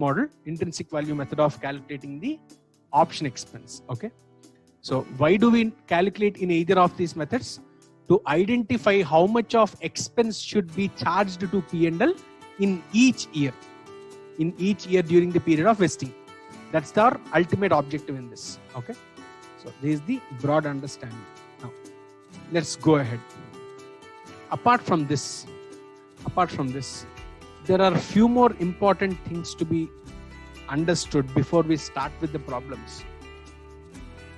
model, intrinsic value method of calculating the option expense. Okay. So why do we calculate in either of these methods? To identify how much of expense should be charged to P&L in each year during the period of vesting. That's our ultimate objective in this. Okay. So this is the broad understanding. Now let's go ahead. Apart from this, there are few more important things to be understood before we start with the problems.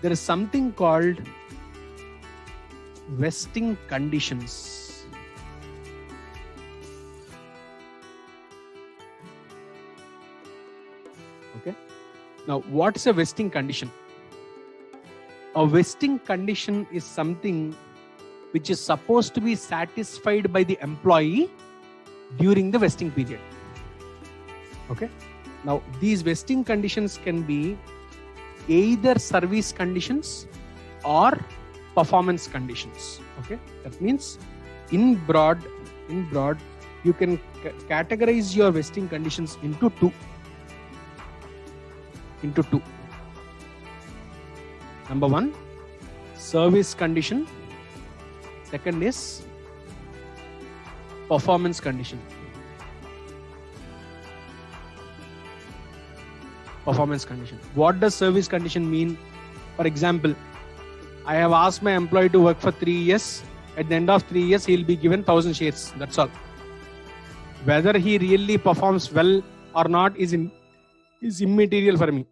There is something called vesting conditions. Okay. Now, what is a vesting condition? A vesting condition is something which is supposed to be satisfied by the employee during the vesting period. Okay. Now, these vesting conditions can be either service conditions or performance conditions. Okay. That means in broad, you can categorize your vesting conditions into two. Number one, service condition. Second is performance condition. What does service condition mean? For example, I have asked my employee to work for 3 years. At the end of 3 years, he will be given 1,000 shares. That's all. Whether he really performs well or not is immaterial for me.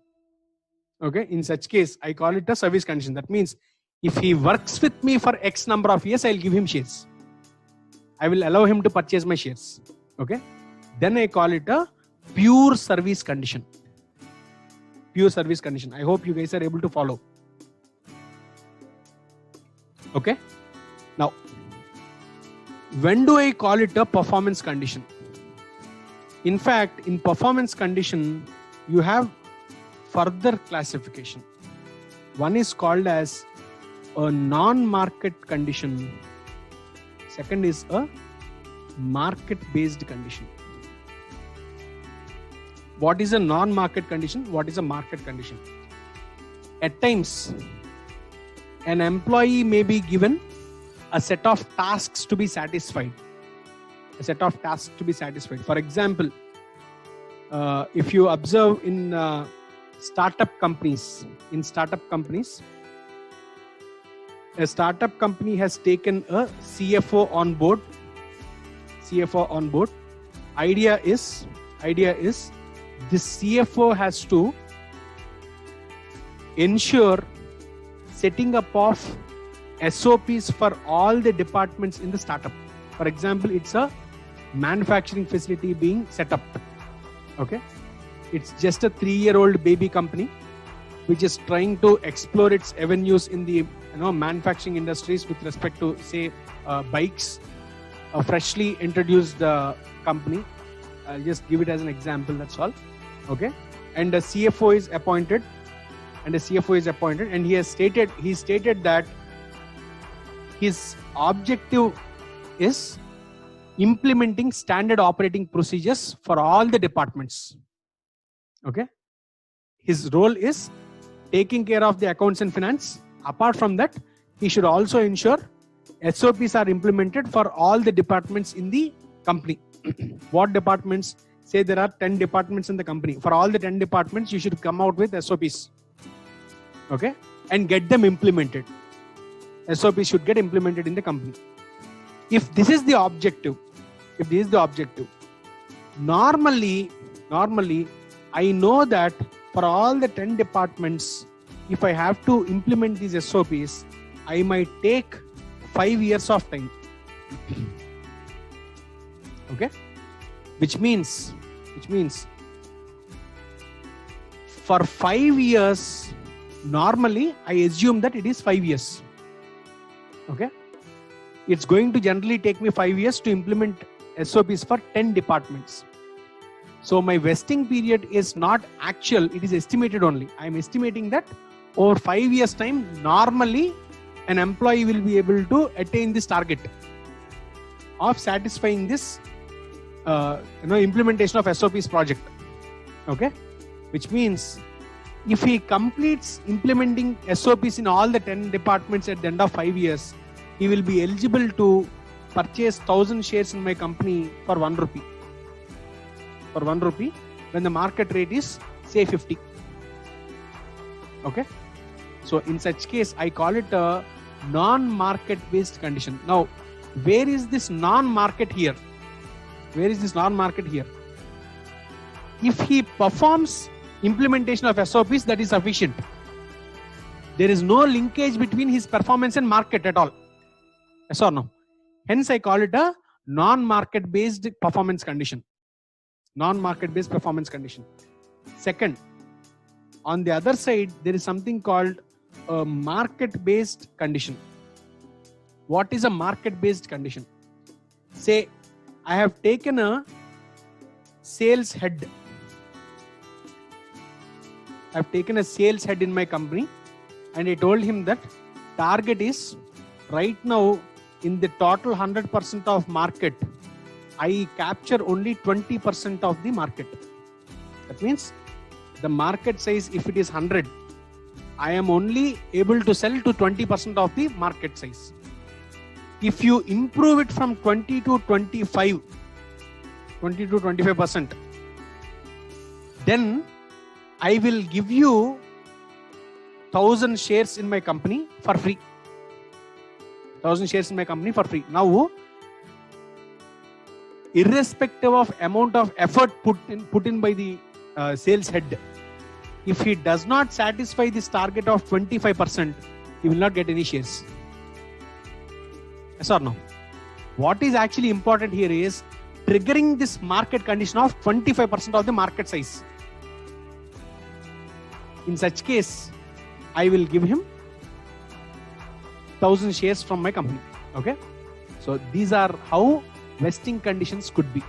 Okay. In such case, I call it a service condition. That means if he works with me for X number of years, I'll give him shares. I will allow him to purchase my shares. Okay. Then I call it a pure service condition. I hope you guys are able to follow. Okay. Now, when do I call it a performance condition? In fact, in performance condition, you have further classification. One is called as a non-market condition. Second is a market-based condition. What is a non-market condition? What is a market condition? At times, an employee may be given a set of tasks to be satisfied. For example, if you observe in startup companies, a startup company has taken a CFO on board. Idea is this CFO has to ensure setting up of SOPs for all the departments in the startup. For example, it's a manufacturing facility being set up. Okay. It's just a 3-year-old baby company which is trying to explore its avenues in the manufacturing industries with respect to, say, bikes. A freshly introduced company. I'll just give it as an example. That's all. Okay. And the CFO is appointed. And he stated that his objective is implementing standard operating procedures for all the departments. Okay. His role is taking care of the accounts and finance. Apart from that, he should also ensure SOPs are implemented for all the departments in the company. What departments? Say there are 10 departments in the company. For all the 10 departments, you should come out with SOPs. Okay. And get them implemented. SOPs should get implemented in the company. If this is the objective, normally, I know that for all the 10 departments, if I have to implement these SOPs, I might take 5 years of time. Okay. Which means for 5 years, normally I assume that it is 5 years. Okay. It's going to generally take me 5 years to implement SOPs for 10 departments. So my vesting period is not actual, it is estimated only. I am estimating that over 5 years time, normally an employee will be able to attain this target of satisfying this implementation of SOPs project. Okay, which means if he completes implementing SOPs in all the 10 departments at the end of 5 years, he will be eligible to purchase 1000 shares in my company for 1 rupee. For 1 rupee, when the market rate is say 50. Okay, so in such case, I call it a non-market based condition. Now, where is this non-market here? Where is this non-market here? If he performs implementation of SOPs, that is sufficient. There is no linkage between his performance and market at all. Yes or no? Hence, I call it a non-market based performance condition. Non-market based performance condition. Second, on the other side, there is something called a market based condition. What is a market based condition? Say, I have taken a sales head. I've taken a sales head in my company and I told him that target is right now in the total 100% of market, I capture only 20% of the market. That means the market size, if it is 100, I am only able to sell to 20% of the market size. If you improve it from 20 to 25%, then I will give you 1000 shares in my company for free. 1000 shares in my company for free. Now, irrespective of amount of effort put in by the sales head, if he does not satisfy this target of 25%, he will not get any shares. Yes or no? What is actually important here is triggering this market condition of 25% of the market size. In such case, I will give him 1000 shares from my company. Okay, so these are how vesting conditions could be.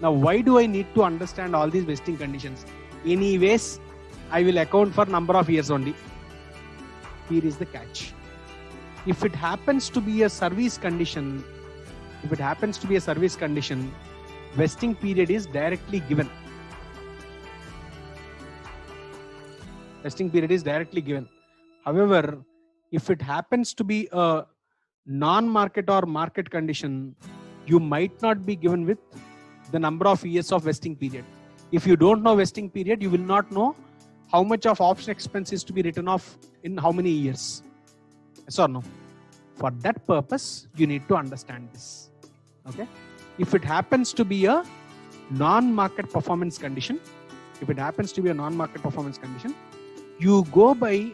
Now, why do I need to understand all these vesting conditions? Anyways, I will account for number of years only. Here is the catch. If it happens to be a service condition, vesting period is directly given. Vesting period is directly given. However, if it happens to be a non-market or market condition, you might not be given with the number of years of vesting period. If you don't know vesting period, you will not know how much of option expense is to be written off in how many years. Yes or no? For that purpose, you need to understand this. Okay. If it happens to be a non-market performance condition, you go by,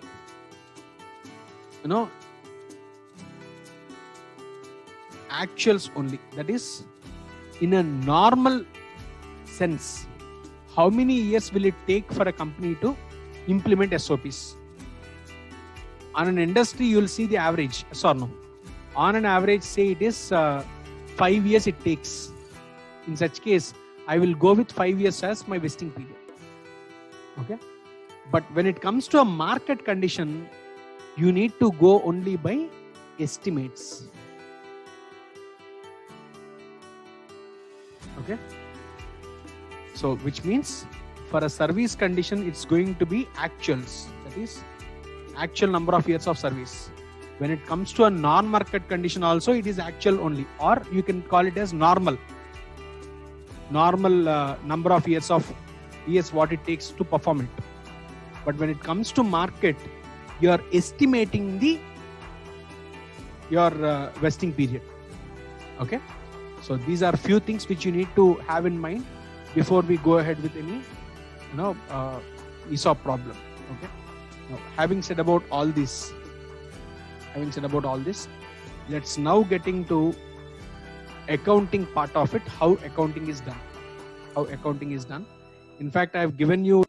actuals only. That is, in a normal sense, how many years will it take for a company to implement SOPs? On an industry, you will see the average. Yes or no? On an average, say it is 5 years it takes. In such case, I will go with 5 years as my vesting period. Okay. But when it comes to a market condition, you need to go only by estimates. Okay. So, which means for a service condition, it's going to be actuals. That is, actual number of years of service. When it comes to a non-market condition also, it is actual only, or you can call it as normal number of years what it takes to perform it. But when it comes to market, you are estimating your vesting period. Okay, so these are few things which you need to have in mind before we go ahead with any ESOP problem. Okay. Now, having said about all this, let's now get into accounting part of it, how accounting is done. In fact, I have given you